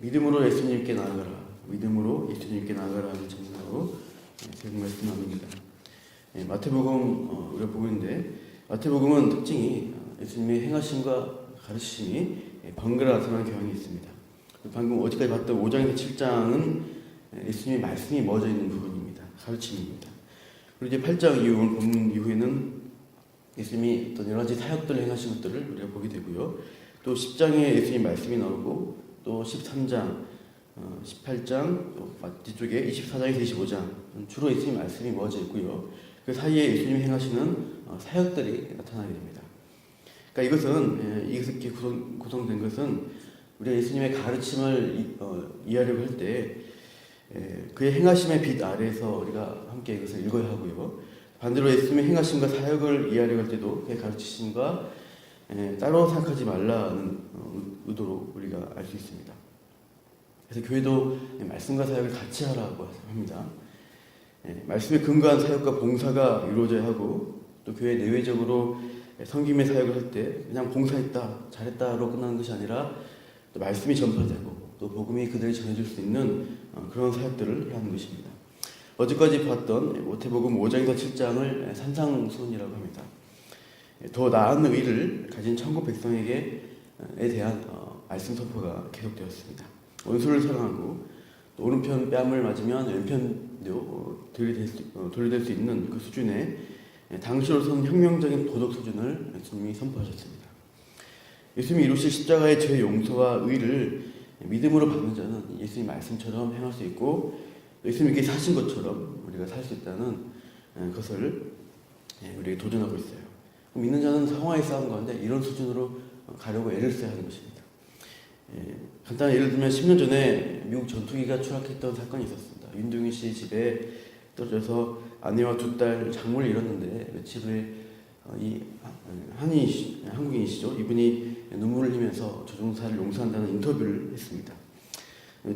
믿음으로 예수님께 나아가라. 믿음으로 예수님께 나아가라는 제목으로 제목 말씀 나눕니다. 마태복음 우리가 보고 있는데 마태복음은 특징이 예수님의 행하심과 가르치심이 번갈아 나타나는 경향이 있습니다. 방금 어제까지 봤던 5장에서 7장은 예수님의 말씀이 멎어 있는 부분입니다. 가르침입니다. 그리고 이제 8장 이후 본문 이후에는 예수님이 어떤 여러 가지 사역들을 행하신 것들을 우리가 보게 되고요. 또 10장에 예수님 말씀이 나오고 또 13장, 18장, 또 뒤쪽에 24장에서 25장 주로 예수님 말씀이 멎어 있고요. 그 사이에 예수님이 행하시는 사역들이 나타나게 됩니다. 그러니까 이것은 이렇게 구성된 것은 우리가 예수님의 가르침을 이해하려고 할 때 그의 행하심의 빛 아래에서 우리가 함께 이것을 읽어야 하고요. 반대로 예수님의 행하심과 사역을 이해하려고 할 때도 그의 가르치심과 따로 생각하지 말라는 의도로 우리가 알 수 있습니다. 그래서 교회도 말씀과 사역을 같이 하라고 합니다. 말씀에 근거한 사역과 봉사가 이루어져야 하고 또 교회 내외적으로 섬김의 사역을 할 때 그냥 봉사했다, 잘했다로 끝나는 것이 아니라 또 말씀이 전파되고 또 복음이 그들이 전해줄 수 있는 그런 사역들을 해야 하는 것입니다. 어제까지 봤던 마태복음 5장에서 7장을 산상수훈이라고 합니다. 더 나은 의를 가진 천국 백성에게 대한 말씀 선포가 계속되었습니다. 원수를 사랑하고 또 오른편 뺨을 맞으면 왼편도 돌려댈 수 있는 그 수준의 당시로서는 혁명적인 도덕 수준을 예수님이 선포하셨습니다. 예수님이 이루실 십자가의 죄 용서와 의를 믿음으로 받는 자는 예수님 말씀처럼 행할 수 있고 예수님께 사신 것처럼 우리가 살 수 있다는 것을 우리에게 도전하고 있어요. 믿는 자는 상황의 싸움 가운데 이런 수준으로 가려고 애를 써야 하는 것입니다. 간단한 예를 들면 10년 전에 미국 전투기가 추락했던 사건이 있었습니다. 윤동희 씨 집에 떨어져서 아내와 두 딸 장모를 잃었는데 며칠 후에 이 한국인이시죠. 이분이 눈물을 흘리면서 조종사를 용서한다는 인터뷰를 했습니다.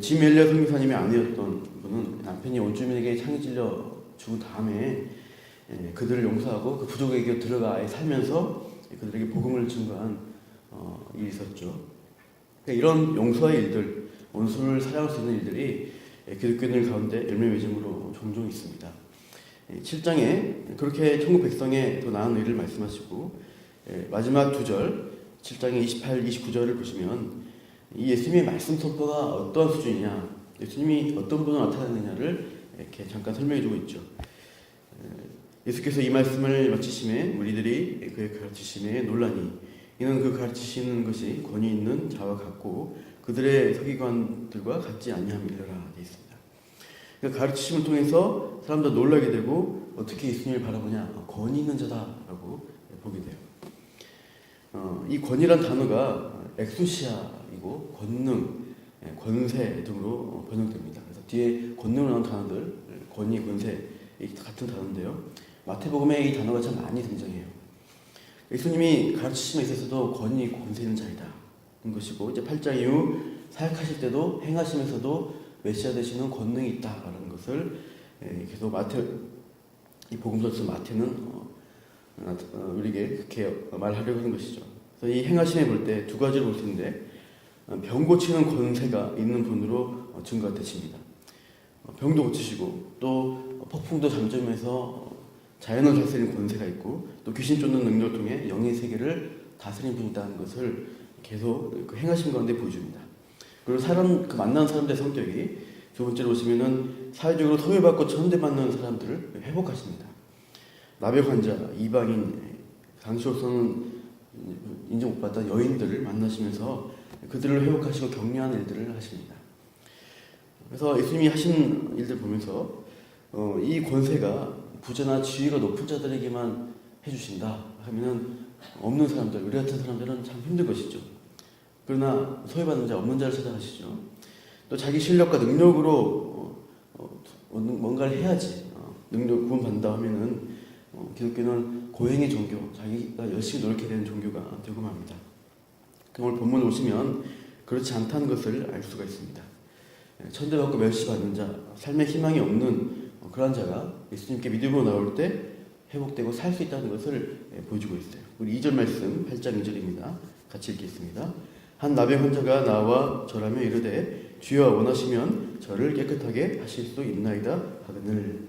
짐 엘리엇 선교사님의 아내였던 분은 남편이 원주민에게 창이 찔려 죽은 다음에 그들을 용서하고 그 부족에게 들어가 살면서 그들에게 복음을 증거한 일이 있었죠. 그러니까 이런 용서의 일들, 원수를 사랑할 수 있는 일들이 기독교인들 가운데 열매 맺음으로 종종 있습니다. 7장에 그렇게 천국 백성의 더 나은 의를 말씀하시고 마지막 2절 7장의 28, 29절을 보시면 이 예수님의 말씀 선포가 어떠한 수준이냐, 예수님이 어떤 분으로 나타나느냐를 이렇게 잠깐 설명해주고 있죠. 예수께서 이 말씀을 마치심에 무리들이 그의 가르치심에 놀라니 이는 그 가르치시는 것이 권위 있는 자와 같고 그들의 서기관들과 같지 아니함이라 되어 있습니다. 그러니까 가르치심을 통해서 사람들 놀라게 되고 어떻게 예수님을 바라보냐, 권위 있는 자다라고 보게 돼요. 이 권위란 단어가 엑소시아이고 권능, 권세 등으로 번역됩니다. 그래서 뒤에 권능으로 나온 단어들, 권위, 권세 같은 단어인데요. 마태복음에 이 단어가 참 많이 등장해요. 예수님이 가르치심에 있어서도 권위, 권세 있는 자이다 는 것이고 이제 8장 이후 사역하실 때도 행하시면서도 메시아 되시는 권능이 있다라는 것을 계속 이 복음서에서 마태는 우리에게 그렇게 말하려고 하는 것이죠. 그래서 이 행하심에 볼 때 두 가지를 볼 수 있는데 병 고치는 권세가 있는 분으로 증거되십니다. 병도 고치시고 또 폭풍도 잠잠해서 자연을 다스리는 권세가 있고 또 귀신 쫓는 능력을 통해 영의 세계를 다스리는 분이 있다는 것을 계속 그 행하심 가운데 보여줍니다. 그리고 그 만나는 사람들의 성격이 두 번째로 보시면은 사회적으로 소외받고 천대받는 사람들을 회복하십니다. 나병 환자, 이방인, 당시로서는 인정 못 받던 여인들을 만나시면서 그들을 회복하시고 격려하는 일들을 하십니다. 그래서 예수님이 하신 일들 보면서 이 권세가 부자나 지위가 높은 자들에게만 해주신다 하면은 없는 사람들, 우리 같은 사람들은 참 힘든 것이죠. 그러나 소외받는 자, 없는 자를 찾아가시죠. 또 자기 실력과 능력으로 뭔가를 해야지 능력 구원받는다 하면은 기독교는 고행의 종교, 자기가 열심히 노력해야 되는 종교가 되고 맙니다. 오늘 본문을 보시면 그렇지 않다는 것을 알 수가 있습니다. 천대받고 멸시받는 자, 삶의 희망이 없는 그런 자가 예수님께 믿음으로 나올 때 회복되고 살 수 있다는 것을 보여주고 있어요. 우리 2절 말씀 8장 2절입니다. 같이 읽겠습니다. 한 나병 환자가 나와 절하며 이르되 주여 원하시면 저를 깨끗하게 하실 수 있나이다 하거늘.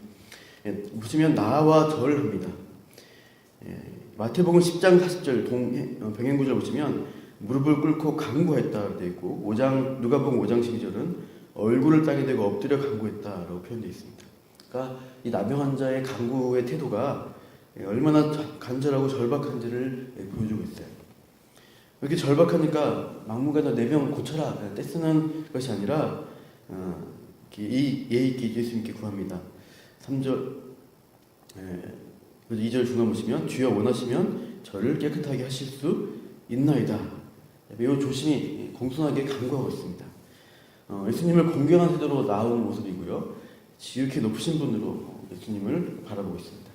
보시면 나와 절합니다. 마태복음 10장 40절 병행구절 보시면 무릎을 꿇고 간구했다 되어 있고 누가복음 5장 12절은 얼굴을 땅에 대고 엎드려 간구했다라고 표현되어 있습니다. 그러니까 이 나병 환자의 간구의 태도가 얼마나 간절하고 절박한지를 보여주고 있어요. 이렇게 절박하니까 막무가내로 내 병 고쳐라 떼쓰는 것이 아니라 예의 있게 예수님께 구합니다. 3절 2절 중간 보시면 주여 원하시면 저를 깨끗하게 하실 수 있나이다. 매우 조심히 공손하게 간구하고 있습니다. 예수님을 공경한 태도로 나온 모습이고요. 지극히 높으신 분으로 예수님을 바라보고 있습니다.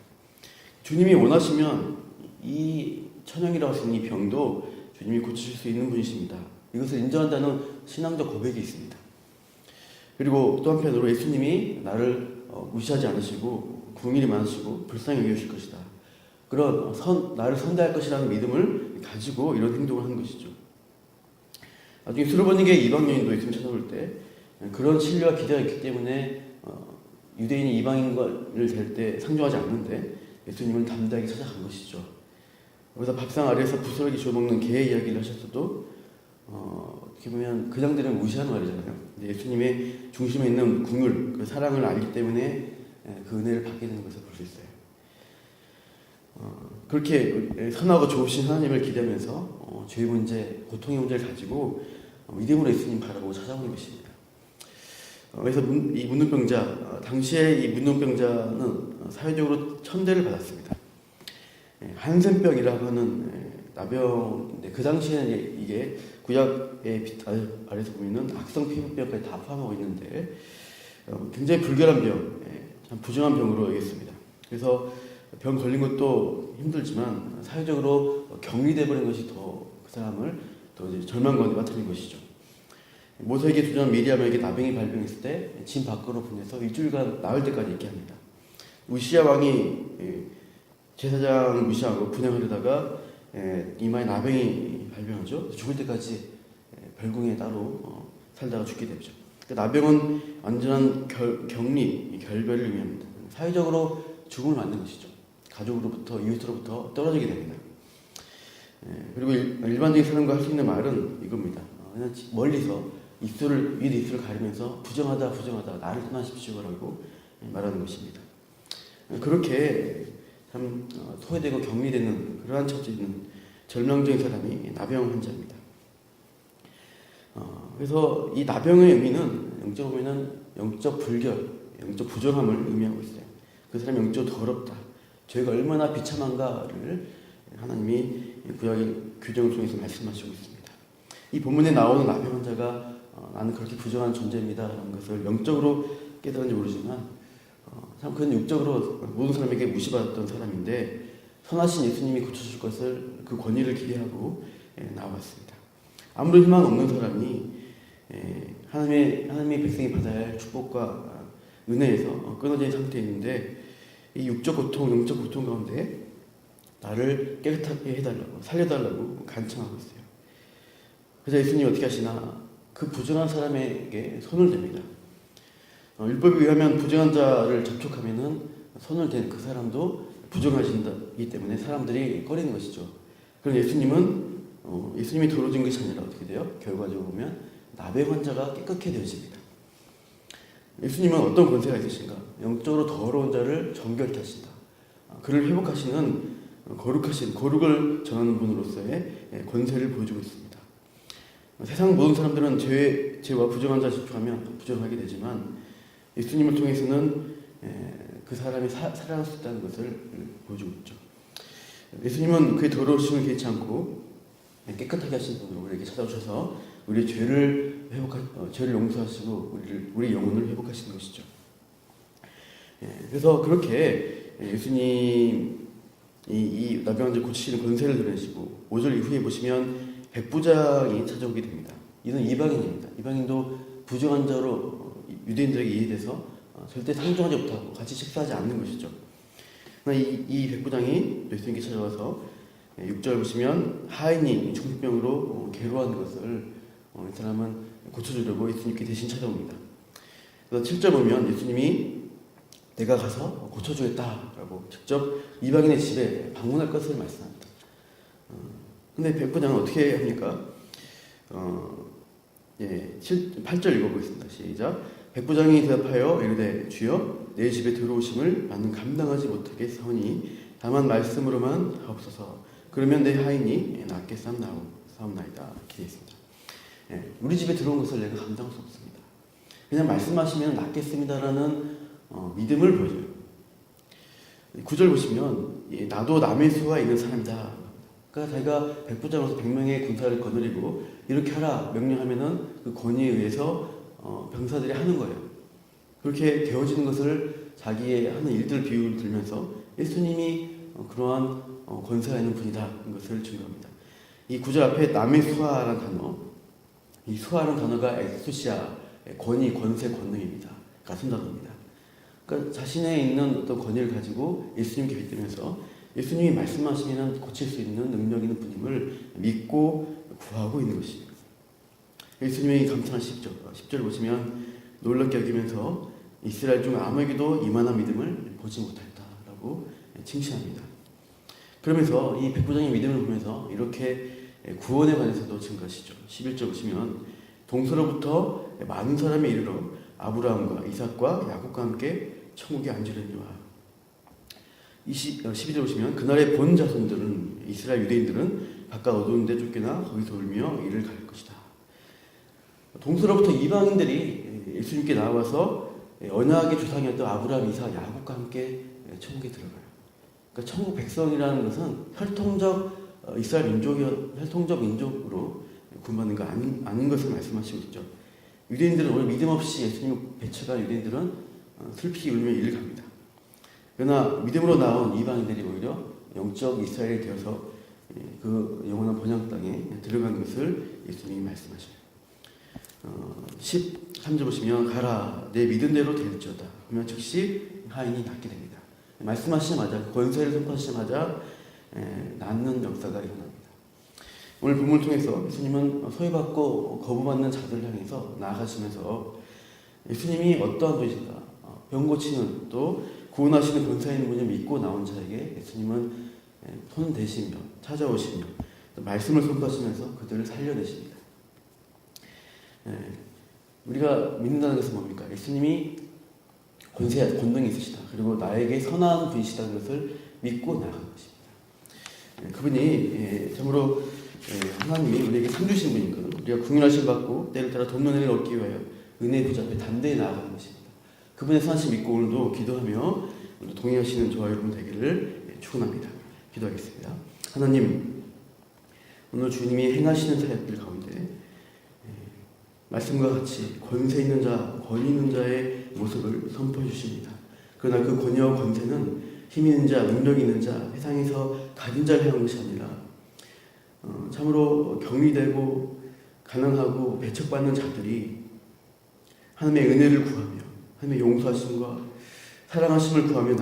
주님이 원하시면 이 천형이라고 하시는 이 병도 주님이 고치실 수 있는 분이십니다. 이것을 인정한다는 신앙적 고백이 있습니다. 그리고 또 한편으로 예수님이 나를 무시하지 않으시고 궁일이 많으시고 불쌍히 여기실 것이다. 그런 나를 선대할 것이라는 믿음을 가지고 이런 행동을 하는 것이죠. 나중에 수르버니게 이방인도 예수님 찾아올 때 그런 신뢰와 기대가 있기 때문에 유대인이 이방인을 될 때 상종하지 않는데 예수님은 담대하게 찾아간 것이죠. 그래서 밥상 아래에서 부스러기 주워먹는 개의 이야기를 하셨어도 어떻게 보면 그냥들은 무시하는 말이잖아요. 근데 예수님의 중심에 있는 국률, 그 사랑을 알기 때문에 그 은혜를 받게 되는 것을 볼 수 있어요. 그렇게 선하고 좋으신 하나님을 기대하면서 죄의 문제, 고통의 문제를 가지고 믿음으로 예수님 바라보고 찾아오는 것입니다. 그래서 이 문둥병자, 당시에 이 문둥병자는 사회적으로 천대를 받았습니다. 한센병이라고 하는 나병인데 그 당시에는 이게 구약의 빛 아래서 보이는 악성 피부병까지 다 포함하고 있는데 굉장히 불결한 병, 참 부정한 병으로 여겼습니다. 그래서 병 걸린 것도 힘들지만 사회적으로 격리돼 버린 것이 더 그 사람을 또 이제 절망 가운데 빠뜨린 것이죠. 모세에게 주전 미리암에게 나병이 발병했을 때 진 밖으로 보내서 일주일간 나을 때까지 있게 합니다. 우시야 왕이 제사장 무시하고 분양하려다가 이마에 나병이 발병하죠. 죽을 때까지 별궁에 따로 살다가 죽게 되죠. 나병은 완전한 격리, 결별을 의미합니다. 사회적으로 죽음을 맞는 것이죠. 가족으로부터, 이웃으로부터 떨어지게 됩니다. 그리고 일반적인 사람과 할 수 있는 말은 이겁니다. 그냥 멀리서 입술을 가리면서 부정하다 나를 떠나십시오라고 말하는 것입니다. 그렇게 참 소외되고 격리되는 그러한 처지에 있는 절망적인 사람이 나병 환자입니다. 그래서 이 나병의 의미는 영적으로 보면 영적 불결, 영적 부정함을 의미하고 있어요. 그 사람이 영적으로 더럽다. 죄가 얼마나 비참한가를 하나님이 구약의 규정을 통해서 말씀하시고 있습니다. 이 본문에 나오는 나병 환자가 나는 그렇게 부정한 존재입니다 라는 것을 영적으로 깨달은지 모르지만 참 그는 육적으로 모든 사람에게 무시받았던 사람인데 선하신 예수님이 고쳐줄 것을 그 권위를 기대하고 나아갔습니다. 아무런 희망 없는 사람이 하나님의 백성이 받아야 할 축복과 은혜에서 끊어진 상태에 있는데 이 육적 고통, 영적 고통 가운데 나를 깨끗하게 해달라고 살려달라고 간청하고 있어요. 그래서 예수님이 어떻게 하시나 그 부정한 사람에게 손을 댑니다. 율법에 의하면 부정한 자를 접촉하면은 손을 댄 그 사람도 부정하신다기 때문에 사람들이 꺼리는 것이죠. 그럼 예수님이 도로진 것이 아니라 어떻게 돼요? 결과적으로 보면 나병 환자가 깨끗게 되어집니다. 예수님은 어떤 권세가 있으신가? 영적으로 더러운 자를 정결케 하신다. 그를 회복하시는 거룩을 전하는 분으로서의 권세를 보여주고 있습니다. 세상 모든 사람들은 죄와 부정한 자 집중하면 부정하게 되지만 예수님을 통해서는 그 사람이 살아날 수 있다는 것을 보여주고 있죠. 예수님은 그의 더러우심을 개의치 않고 깨끗하게 하신 분으로 우리에게 찾아오셔서 우리의 죄를 용서하시고 우리 영혼을 회복하시는 것이죠. 그래서 그렇게 예수님이 이 나병 환자를 고치시는 권세를 드러내시고 5절 이후에 보시면 백부장이 찾아오게 됩니다. 이는 이방인입니다. 이방인도 부정한 자로 유대인들에게 이해돼서 절대 상종하지 못하고 같이 식사하지 않는 것이죠. 이 백부장이 예수님께 찾아와서 6절 보시면 하인이 중풍병으로 괴로워하는 것을 이 사람은 고쳐주려고 예수님께 대신 찾아옵니다. 그래서 7절 보면 예수님이 내가 가서 고쳐주겠다라고 직접 이방인의 집에 방문할 것을 말씀합니다. 근데 백부장은 어떻게 합니까? 8절 읽어보겠습니다. 시작. 백부장이 대답하여 이르되 주여 내 집에 들어오심을 나는 감당하지 못하게 사오니 다만 말씀으로만 하옵소서. 그러면 내 하인이 낫게 싸움나이다. 이렇게 있습니다. 우리 집에 들어온 것을 내가 감당할 수 없습니다. 그냥 말씀하시면 낫겠습니다라는 믿음을 보여줘요. 9절 보시면 나도 남의 수가 있는 사람이다. 그러니까 자기가 백부장으로서 100명의 군사를 거느리고 이렇게 하라 명령하면은 그 권위에 의해서 병사들이 하는 거예요. 그렇게 되어지는 것을 자기의 하는 일들 비유를 들면서 예수님이 그러한 권세가 있는 분이다는 것을 증거합니다. 이 9절 앞에 남의 수하라는 단어, 이 수하라는 단어가 엑소시아, 권위, 권세, 권능입니다. 같은 단어입니다. 그러니까 자신의 있는 어떤 권위를 가지고 예수님께 빗대면서 예수님이 말씀하시면 고칠 수 있는 능력 있는 분임을 믿고 구하고 있는 것입니다. 예수님이 감탄하시죠. 10절 보시면 놀랍게 여기면서 이스라엘 중 아무에게도 이만한 믿음을 보지 못했다라고 칭찬합니다. 그러면서 이 백부장의 믿음을 보면서 이렇게 구원에 관해서도 증거하시죠. 11절 보시면 동서로부터 많은 사람이 이르러 아브라함과 이삭과 야곱과 함께 천국에 앉으려니와 12절 보시면 그날의 본 자손들은 이스라엘 유대인들은 바깥 어두운 데 쫓겨나 거기서 울며 이를 갈 것이다. 동서로부터 이방인들이 예수님께 나와서 언약의 조상이었던 아브라함, 이삭, 야곱과 함께 천국에 들어가요. 그러니까 천국 백성이라는 것은 혈통적 이스라엘 혈통적 민족으로 구분받는 거 아닌 것을 말씀하시고 있죠. 유대인들은 오늘 믿음 없이 예수님을 배척한 유대인들은 슬피 울며 이를 갑니다. 그러나 믿음으로 나온 이방인들이 오히려 영적 이스라엘이 되어서 그 영원한 번영 땅에 들어가는 것을 예수님이 말씀하셔요. 13절 보시면 가라 내 믿은 대로 될지어다 하면 즉시 하인이 낫게 됩니다. 말씀하시자마자 권세를 선포하시자마자 낫는 역사가 일어납니다. 오늘 본문을 통해서 예수님은 소외받고 거부받는 자들을 향해서 나아가시면서 예수님이 어떠한 분이신가 병 고치는 또 구원하시는 권세 있는 분을 믿고 나온 자에게 예수님은 손 대시며 찾아오시며 말씀을 선포하시면서 그들을 살려내십니다. 우리가 믿는다는 것은 뭡니까? 예수님이 권능이 있으시다. 그리고 나에게 선한 분이시다는 것을 믿고 나아가는 것입니다. 그분이 참으로 하나님이 우리에게 상 주신 분이거든. 우리가 궁휼하심 받고 때를 따라 돕는 은혜를 얻기 위하여 은혜 붙잡에 담대히 나아가는 것입니다. 그분의 선하심 믿고 오늘도 기도하며 동행하시는 저와 여러분 되기를 축원합니다. 기도하겠습니다. 하나님, 오늘 주님이 행하시는 사역들 가운데 말씀과 같이 권세 있는 자, 권위 있는 자의 모습을 선포해 주십니다. 그러나 그 권위와 권세는 힘 있는 자, 능력 있는 자, 세상에서 가진 자를 향한 것이 아니라 참으로 경리되고 가난하고 배척받는 자들이 하나님의 은혜를 구하며 하나님의 용서하심과 사랑하심을 구하며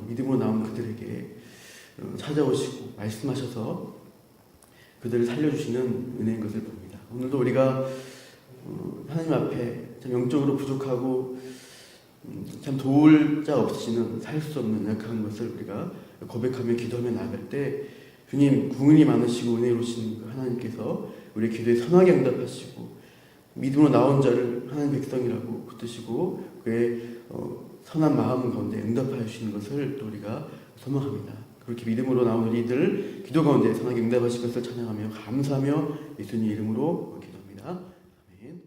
믿음으로 나온 그들에게 찾아오시고 말씀하셔서 그들을 살려주시는 은혜인 것을 봅니다. 오늘도 우리가 하나님 앞에 참 영적으로 부족하고 참 도울 자 없이는 살 수 없는 약한 것을 우리가 고백하며 기도하며 나아갈 때 주님 궁은이 많으시고 은혜로우신 하나님께서 우리의 기도에 선하게 응답하시고 믿음으로 나온 자를 하나님 백성이라고 붙드시고 그의 선한 마음 가운데 응답하여 주시는 것을 또 우리가 소망합니다. 그렇게 믿음으로 나온 우리들 기도 가운데 선하게 응답하실 것을 찬양하며 감사하며 예수님 이름으로 기도합니다. 아멘.